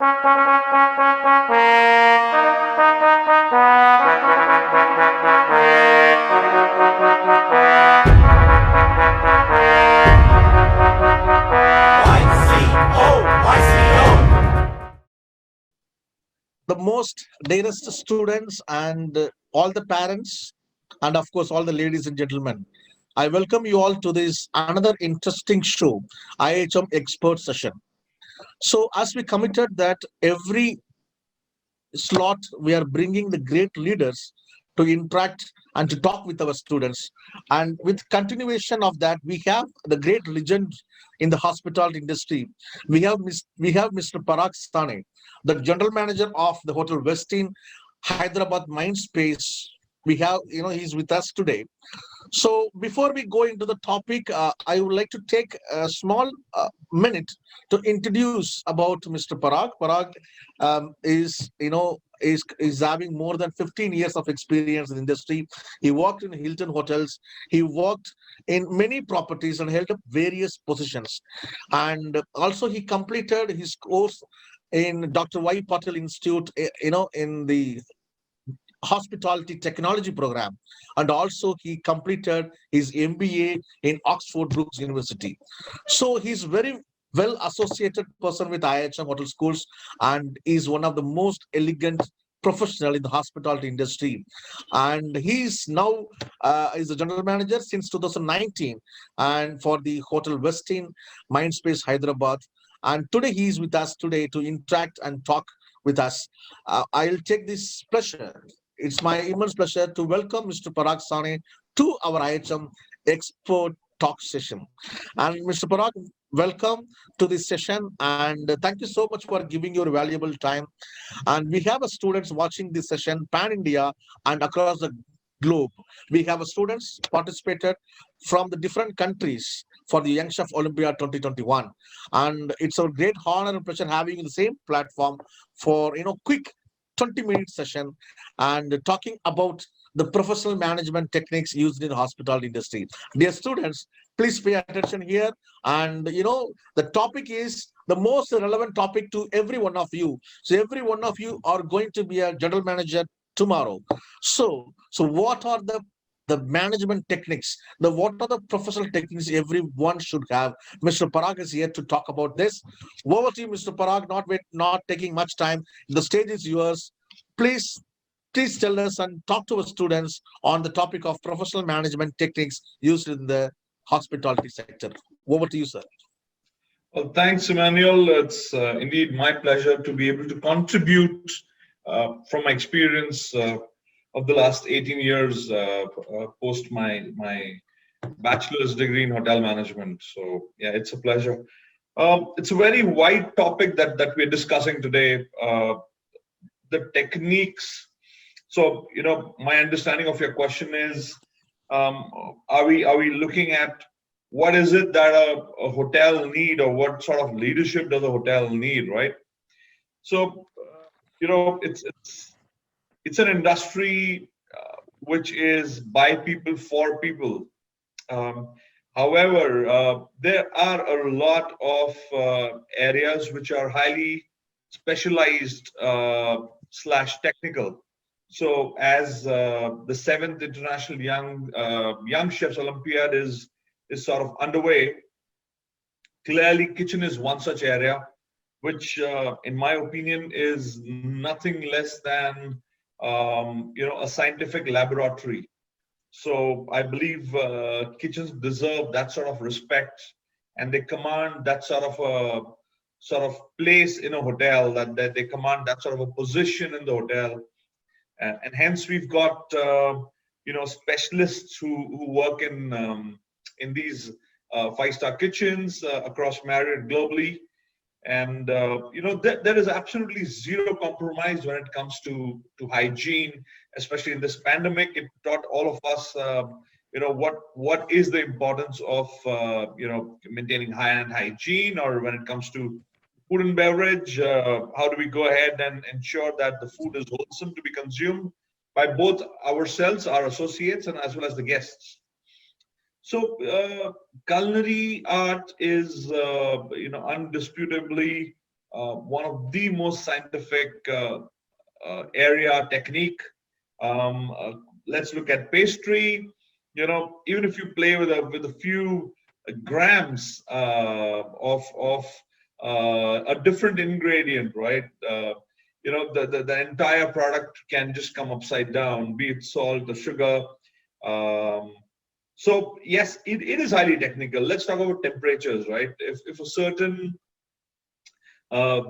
The most dearest students and all the parents, and of course, all the ladies and gentlemen. I welcome you all to this another interesting show, IHM Expert Session. So, as we committed that every slot we are bringing the great leaders to interact and to talk with our students, and with continuation of that we have the great legend in the hospitality industry. We have Mr. Parag Sawhney, the general manager of the hotel Westin Hyderabad Mindspace. We have, he's with us today. So before we go into the topic, I would like to take a small minute to introduce about Mr. Parag. Parag is having more than 15 years of experience in the industry. He worked in Hilton hotels. He worked in many properties and held up various positions. And also he completed his course in Dr. Y. Patel Institute, in the hospitality technology program, and also he completed his MBA in Oxford Brookes University. So he's very well associated person with IHM Hotel Schools, and is one of the most elegant professional in the hospitality industry. And he's now is a general manager since 2019, and for the Hotel Westin Mindspace Hyderabad. And today he is with us today to interact and talk with us. I'll take this pleasure. It's my immense pleasure to welcome Mr. Parag Sawhney to our IHM Expert Talk session. And Mr. Parag, welcome to this session, and thank you so much for giving your valuable time. And we have a students watching this session pan India and across the globe. We have a students participated from the different countries for the Young Chef Olympia 2021, and it's a great honor and pleasure having you the same platform for quick 20-minute session and talking about the professional management techniques used in the hospitality industry. Dear students, please pay attention here. And the topic is the most relevant topic to every one of you. So every one of you are going to be a general manager tomorrow. So what are the management techniques? What are the professional techniques everyone should have? Mr. Parag is here to talk about this. Over to you, Mr. Parag. Not taking much time. The stage is yours. Please, please tell us and talk to our students on the topic of professional management techniques used in the hospitality sector. Over to you, sir. Well, thanks, Emmanuel. It's indeed my pleasure to be able to contribute from my experience of the last 18 years post my bachelor's degree in hotel management. So yeah, it's a pleasure. It's a very wide topic that we're discussing today. The techniques. So my understanding of your question is, are we looking at what is it that a hotel need, or what sort of leadership does a hotel need, right? So it's an industry which is by people for people. However, there are a lot of areas which are highly specialized slash technical. So as the 7th International Young Chefs Olympiad is sort of underway, clearly kitchen is one such area, which in my opinion is nothing less than a scientific laboratory. So I believe kitchens deserve that sort of respect, and they command that sort of place in a hotel, that they command that sort of a position in the hotel. And hence we've got specialists who work in these 5-star kitchens across Marriott globally. And there is absolutely zero compromise when it comes to hygiene, especially in this pandemic. It taught all of us what is the importance of maintaining high-end hygiene, or when it comes to food and beverage, how do we go ahead and ensure that the food is wholesome to be consumed by both ourselves, our associates, and as well as the guests. So culinary art is undisputably one of the most scientific area technique. Let's look at pastry. Even if you play with a few grams of a different ingredient, right? The entire product can just come upside down, be it salt or sugar. Um, so yes, it is highly technical. Let's talk about temperatures, right? If a certain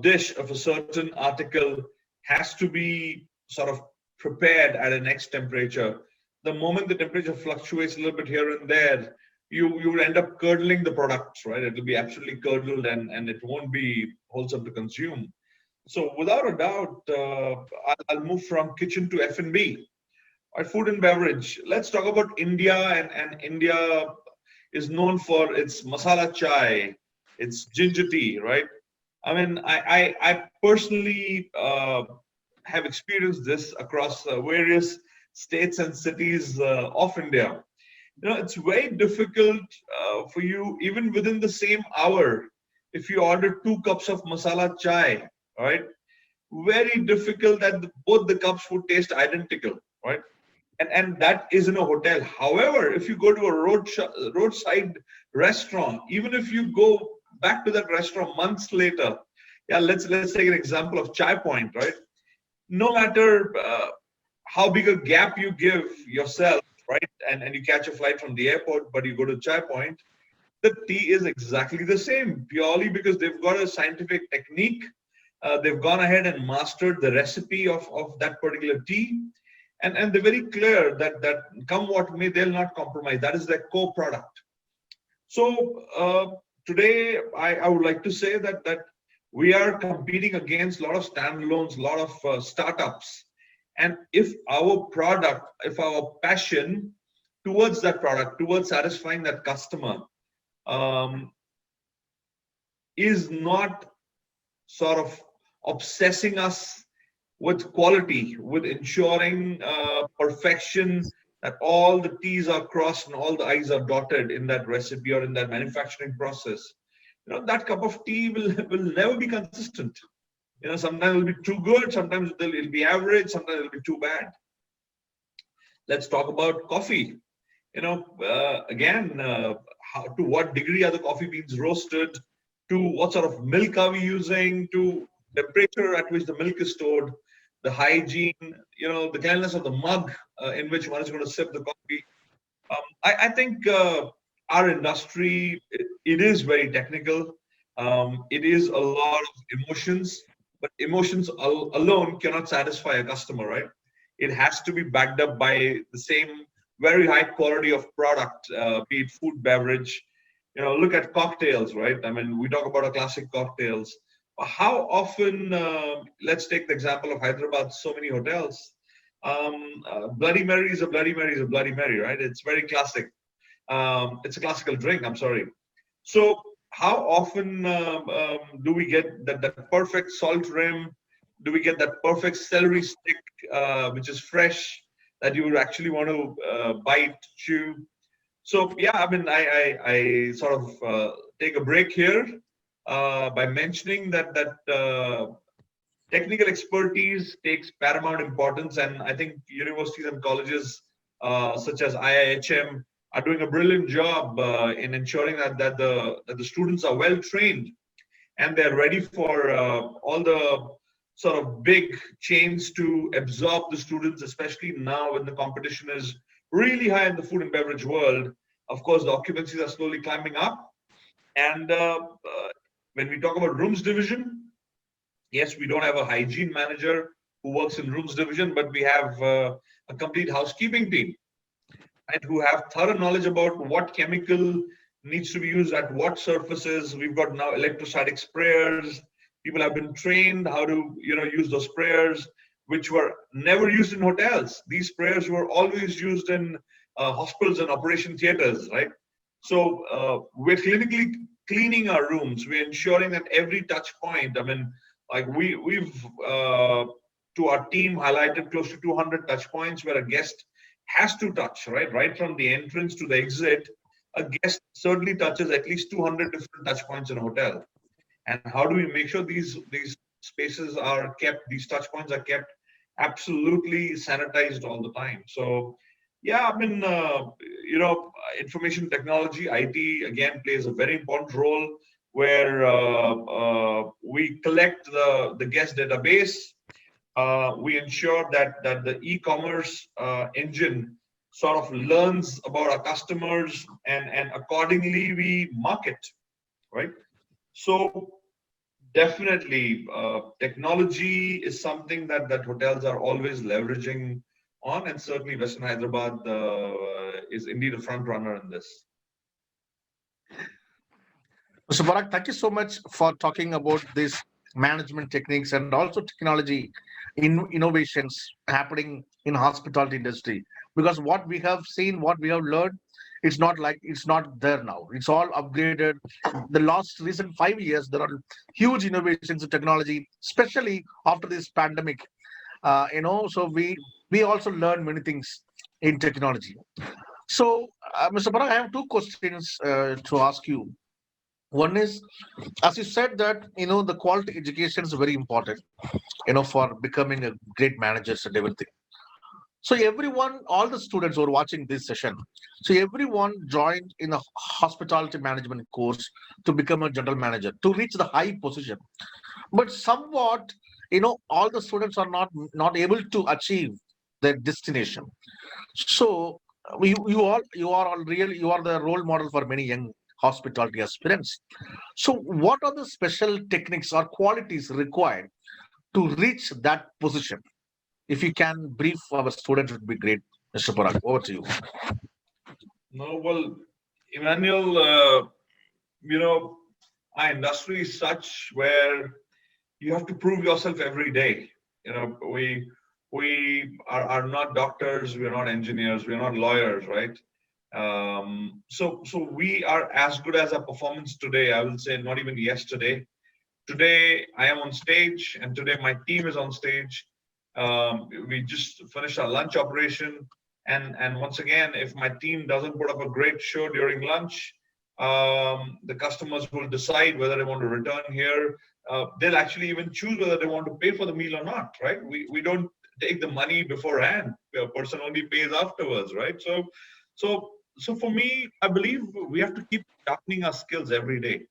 dish of a certain article has to be sort of prepared at an X temperature, the moment the temperature fluctuates a little bit here and there, you will end up curdling the products, right? It will be absolutely curdled and it won't be wholesome to consume. So without a doubt, I'll move from kitchen to F&B, right? Food and beverage. Let's talk about India, and India is known for its masala chai, its ginger tea, right? I mean, I personally have experienced this across various states and cities of India. It's very difficult for you, even within the same hour, if you order 2 cups of masala chai, right? Very difficult that both the cups would taste identical, right? And that is in a hotel. However, if you go to a roadside restaurant, even if you go back to that restaurant months later, yeah, let's take an example of Chai Point, right? No matter how big a gap you give yourself, right, and you catch a flight from the airport, but you go to Chai Point, the tea is exactly the same, purely because they've got a scientific technique. They've gone ahead and mastered the recipe of that particular tea, and they're very clear that come what may, they'll not compromise. That is their core product. So today, I would like to say that we are competing against a lot of standalones, a lot of startups. And if our product, if our passion towards that product, towards satisfying that customer, is not sort of obsessing us with quality, with ensuring perfection, that all the T's are crossed and all the I's are dotted in that recipe or in that manufacturing process, that cup of tea will never be consistent. Sometimes it'll be too good, sometimes it'll be average, sometimes it'll be too bad. Let's talk about coffee. Again, to what degree are the coffee beans roasted, to what sort of milk are we using, to temperature at which the milk is stored, the hygiene, the cleanliness of the mug in which one is going to sip the coffee. I think our industry, it is very technical. It is a lot of emotions, but emotions alone cannot satisfy a customer, right? It has to be backed up by the same very high quality of product, be it food, beverage. Look at cocktails, right? I mean, we talk about our classic cocktails. How often, let's take the example of Hyderabad, so many hotels. Bloody Mary is a Bloody Mary is a Bloody Mary, right? It's very classic. It's a classical drink, I'm sorry. So how often do we get that perfect salt rim? Do we get that perfect celery stick, which is fresh, that you would actually want to bite, chew? So yeah, I mean, I sort of take a break here by mentioning that technical expertise takes paramount importance, and I think universities and colleges such as IIHM are doing a brilliant job in ensuring that the students are well trained and they're ready for all the sort of big chains to absorb the students, especially now when the competition is really high in the food and beverage world. Of course, the occupancies are slowly climbing up. And when we talk about rooms division, yes, we don't have a hygiene manager who works in rooms division, but we have a complete housekeeping team, and who have thorough knowledge about what chemical needs to be used at what surfaces. We've got now electrostatic sprayers. People have been trained how to use those sprayers, which were never used in hotels. These sprayers were always used in hospitals and operation theaters, right? So we're clinically cleaning our rooms. We're ensuring that every touch point, I mean, like we've to our team highlighted close to 200 touch points where a guest has to touch, right from the entrance to the exit. A guest certainly touches at least 200 different touch points in a hotel. and how do we make sure these spaces are kept, these touch points are kept absolutely sanitized all the time. So yeah, I mean, information technology, IT again plays a very important role where we collect the guest database. We ensure that the e-commerce engine sort of learns about our customers, and accordingly we market, right? So definitely, technology is something that hotels are always leveraging on, and certainly Western Hyderabad is indeed a front runner in this. Mr. Barak, thank you so much for talking about these management techniques and also technology innovations happening in hospitality industry. Because what we have seen, what we have learned, it's not there now. It's all upgraded. The last recent 5 years, there are huge innovations in technology, especially after this pandemic. So we also learn many things in technology. So, Mr. Barak, I have two questions to ask you. One is, as you said that the quality education is very important, for becoming a great managers and everything. So everyone, all the students who are watching this session, so everyone joined in a hospitality management course to become a general manager to reach the high position. But somewhat, all the students are not able to achieve their destination. So you are the role model for many young hospitality aspirants. So what are the special techniques or qualities required to reach that position? If you can brief our students, it would be great, Mr. Parag. Over to you. No, well, Emmanuel, you know, our industry is such where you have to prove yourself every day. We are not doctors, we're not engineers, we're not lawyers, right? So we are as good as our performance today. I will say not even yesterday. Today I am on stage, and today my team is on stage. We just finished our lunch operation, and once again, if my team doesn't put up a great show during lunch, the customers will decide whether they want to return here. They'll actually even choose whether they want to pay for the meal or not, right? We don't take the money beforehand. A person only pays afterwards, right? So for me, I believe we have to keep sharpening our skills every day.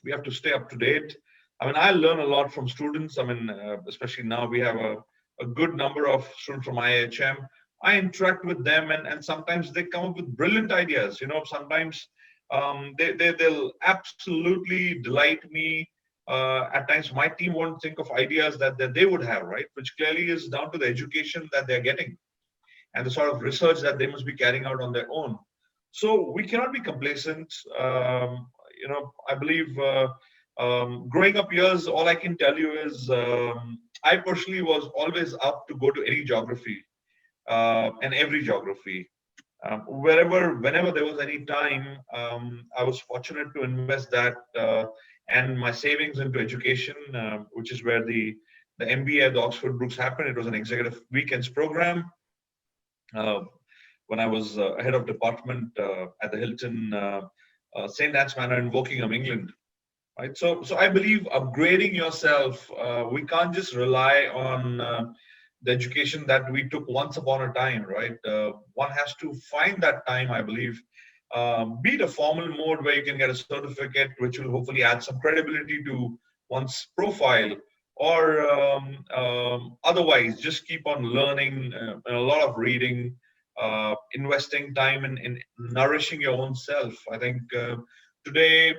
We have to stay up to date. I mean, I learn a lot from students. I mean, especially now we have a good number of students from IHM. I interact with them, and sometimes they come up with brilliant ideas. Sometimes they'll absolutely delight me. At times, my team won't think of ideas that they would have, right? Which clearly is down to the education that they're getting and the sort of research that they must be carrying out on their own. So we cannot be complacent. I believe growing up years, all I can tell you is I personally was always up to go to any geography and every geography. Whenever there was any time, I was fortunate to invest that and my savings into education, which is where the MBA at the Oxford Brooks happened. It was an executive weekends program. When I was head of department at the Hilton St. Anne's Manor in Wokingham, England. Right. So I believe upgrading yourself, we can't just rely on the education that we took once upon a time, right? One has to find that time, I believe. Be it a formal mode where you can get a certificate, which will hopefully add some credibility to one's profile, or otherwise just keep on learning, a lot of reading, investing time in nourishing your own self. I think today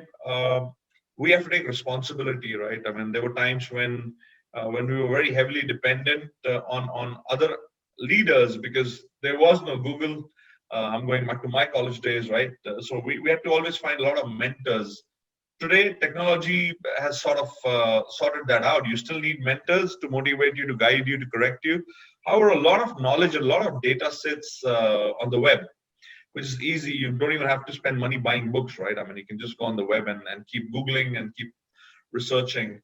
we have to take responsibility, right? I mean, there were times when we were very heavily dependent on other leaders because there was no Google. I'm going back to my college days, right? So we had to always find a lot of mentors. Today, technology has sort of sorted that out. You still need mentors to motivate you, to guide you, to correct you. However, a lot of knowledge, a lot of data sits on the web, which is easy. You don't even have to spend money buying books, right? I mean, you can just go on the web and keep Googling and keep researching.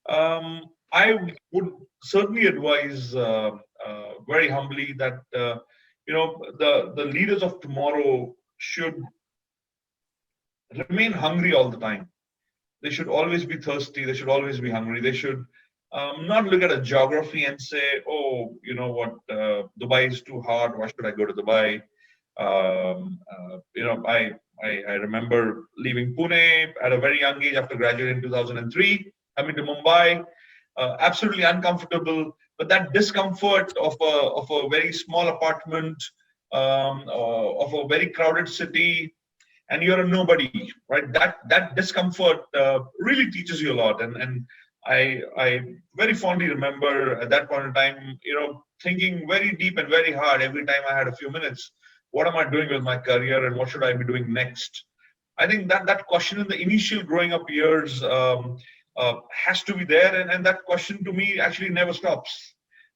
I would certainly advise very humbly that the leaders of tomorrow should remain hungry all the time. They should always be thirsty. They should always be hungry. They should not look at a geography and say, oh, you know what, Dubai is too hot. Why should I go to Dubai? I remember leaving Pune at a very young age after graduating in 2003, coming to Mumbai, absolutely uncomfortable. But that discomfort of a very small apartment, of a very crowded city, and you're a nobody, right? That discomfort really teaches you a lot. And I very fondly remember at that point in time, thinking very deep and very hard every time I had a few minutes. What am I doing with my career, and what should I be doing next? I think that question in the initial growing up years has to be there, and that question to me actually never stops,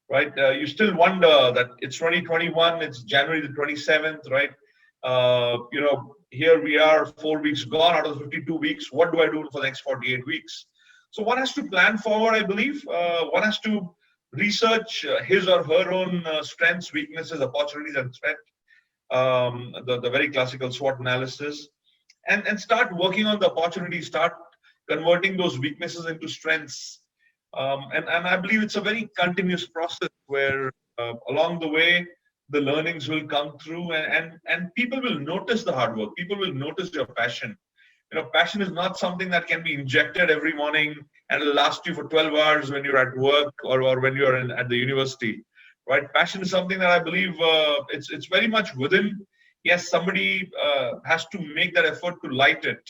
right? You still wonder that it's 2021, it's January the 27th, right? Here we are, 4 weeks gone out of the 52 weeks. What do I do for the next 48 weeks? So one has to plan forward, I believe. One has to research his or her own strengths, weaknesses, opportunities, and threats. The very classical SWOT analysis, and start working on the opportunities, start converting those weaknesses into strengths. And I believe it's a very continuous process where along the way, the learnings will come through, and people will notice the hard work. People will notice your passion. Passion is not something that can be injected every morning and it'll last you for 12 hours when you're at work or when you're at the university, right? Passion is something that I believe it's very much within. Yes, somebody has to make that effort to light it.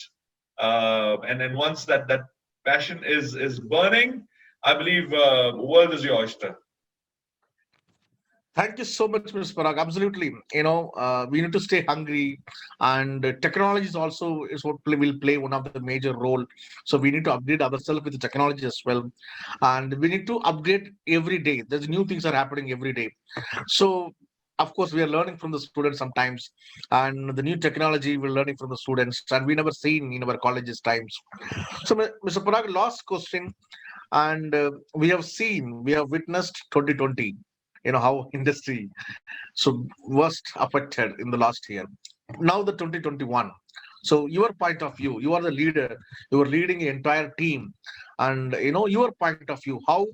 And then once that passion is burning, I believe world is your oyster. Thank you so much, Mr. Parag. Absolutely. We need to stay hungry, and technology is also is what will play one of the major role. So we need to upgrade ourselves with the technology as well, and we need to upgrade every day. There's new things are happening every day. So of course we are learning from the students sometimes, and the new technology we're learning from the students, and we never seen in our colleges times. So, Mr. Parag, last question, and we have witnessed 2020. How industry so worst affected in the last year. Now the 2021. So your point of view, you are the leader, you are leading an entire team, and your point of view, how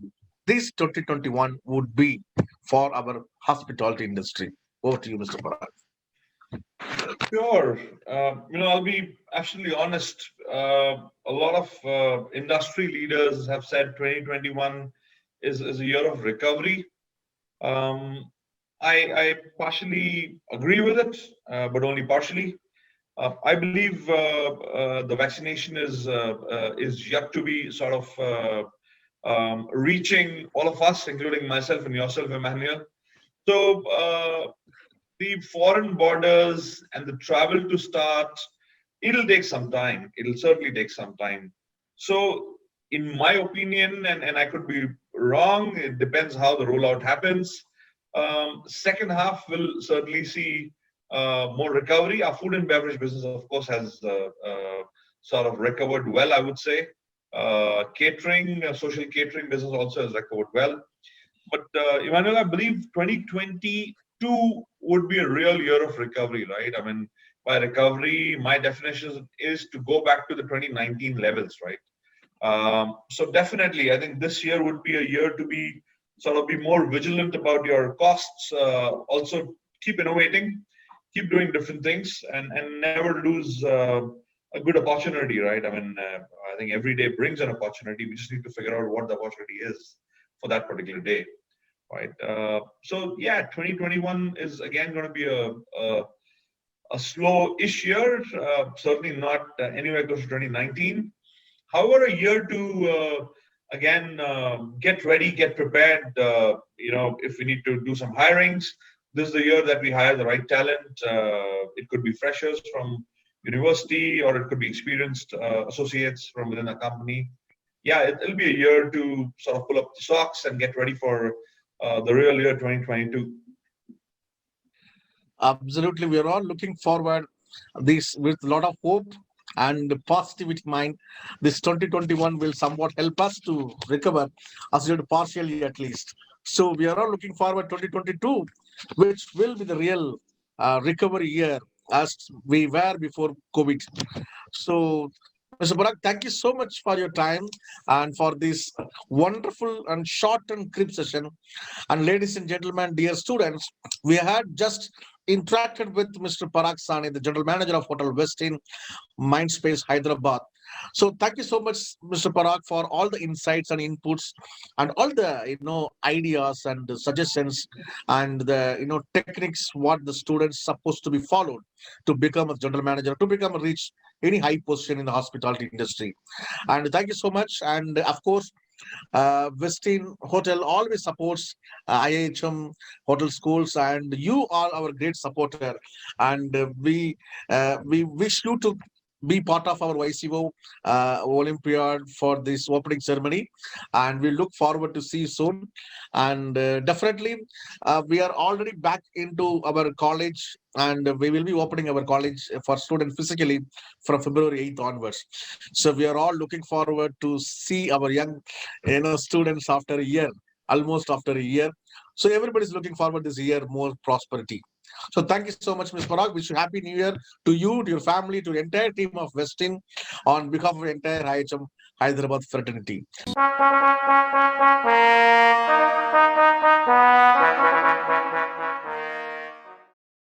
this 2021 would be for our hospitality industry. Over to you, Mr. Parag. Sure. I'll be absolutely honest. A lot of industry leaders have said 2021 is a year of recovery. Um, I partially agree with it, but only partially. I believe the vaccination is yet to be sort of reaching all of us, including myself and yourself, Emmanuel. So the foreign borders and the travel to start, it'll take some time. It'll certainly take some time. So, in my opinion, and I could be wrong, it depends how the rollout happens. Second half will certainly see more recovery. Our food and beverage business, of course, has sort of recovered well, I would say. Catering, social catering business also has recovered well. But Emmanuel, I believe 2022 would be a real year of recovery, right? I mean, by recovery, my definition is to go back to the 2019 levels, right? So definitely, I think this year would be a year to be sort of be more vigilant about your costs. Also, keep innovating, keep doing different things, and never lose a good opportunity, right? I mean, I think every day brings an opportunity. We just need to figure out what the opportunity is for that particular day, right? So yeah, 2021 is again going to be a slow-ish year. Certainly not anywhere close to 2019. However, a year to again get ready, get prepared. If we need to do some hirings, this is the year that we hire the right talent. It could be freshers from university, or it could be experienced associates from within a company. Yeah, it'll be a year to sort of pull up the socks and get ready for the real year 2022. Absolutely, we are all looking forward this with a lot of hope and positivity mind. This 2021 will somewhat help us to recover, as you partially at least. So we are all looking forward 2022, which will be the real recovery year as we were before COVID. So Mr. Parag, thank you so much for your time and for this wonderful and short and crisp session. And ladies and gentlemen, dear students, we had just interacted with Mr. Parag Sawhney, the general manager of Hotel Westin Mindspace, Hyderabad. So thank you so much, Mr. Parag, for all the insights and inputs and all the ideas and the suggestions and the techniques what the students supposed to be followed to become a general manager, to become a reach any high position in the hospitality industry. And thank you so much. And of course, Westin Hotel always supports IHM hotel schools, and you are our great supporter. And we wish you to be part of our YCO Olympiad for this opening ceremony, and we look forward to see you soon. And definitely, we are already back into our college, and we will be opening our college for students physically from February 8th onwards. So we are all looking forward to see our young students after a year, almost after a year. So everybody's looking forward this year more prosperity. So thank you so much, Ms. Parag. Wish you happy new year to you, to your family, to the entire team of Westin on behalf of the entire IHM Hyderabad fraternity.